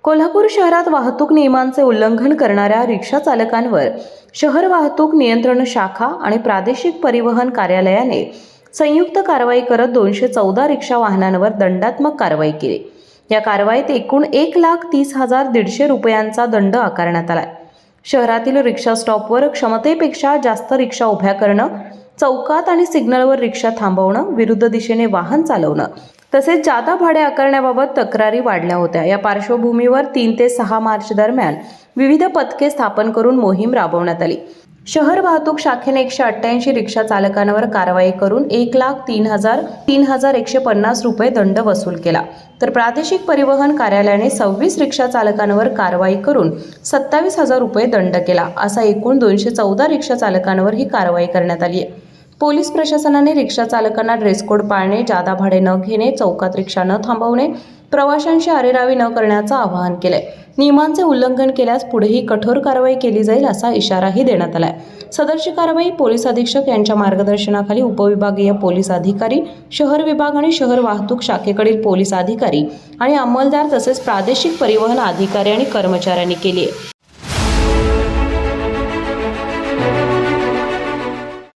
कोल्हापूर शहरात वाहतूक नियमांचे उल्लंघन करणाऱ्या रिक्षा चालकांवर शहर वाहतूक नियंत्रण शाखा आणि प्रादेशिक परिवहन कार्यालयाने संयुक्त कारवाई करत 214 रिक्षा वाहनांवर दंडात्मक कारवाई केली। या कारवाईत एकूण 1,30,150 रुपयांचा दंड आकारण्यात आला। शहरातील रिक्षा स्टॉपवर क्षमतेपेक्षा जास्त रिक्षा उभ्या करणं, चौकात आणि सिग्नलवर रिक्षा थांबवणं, विरुद्ध दिशेने वाहन चालवणं तसेच जादा भाडे आकारण्याबाबत तक्रारी वाढल्या होत्या। या पार्श्वभूमीवर 3 ते 6 मार्च दरम्यान विविध पथके स्थापन करून मोहीम राबवण्यात आली। शहर वाहतूक शाखेने 188 रिक्षा चालकांवर कारवाई करून 1,03,150 रुपये दंड वसूल केला, तर प्रादेशिक परिवहन कार्यालयाने 26 रिक्षा चालकांवर कारवाई करून 27,000 रुपये दंड केला। असा एकूण 214 रिक्षा चालकांवर ही कारवाई करण्यात आली आहे। पोलीस प्रशासनाने रिक्षा चालकांना ड्रेस कोड पाळणे, जादा भाडे न घेणे, चौकात रिक्षा न थांबवणे, प्रवाशांशी अरेरावी न करण्याचं आवाहन केलंय। नियमांचे उल्लंघन केल्यास पुढेही कठोर कारवाई केली जाईल असा इशाराही देण्यात आलाय। सदरची कारवाई पोलीस अधीक्षक यांच्या मार्गदर्शनाखाली उपविभागीय पोलीस अधिकारी, शहर विभाग आणि शहर वाहतूक शाखेकडील पोलीस अधिकारी आणि अंमलदार तसेच प्रादेशिक परिवहन अधिकारी आणि कर्मचाऱ्यांनी केली आहे।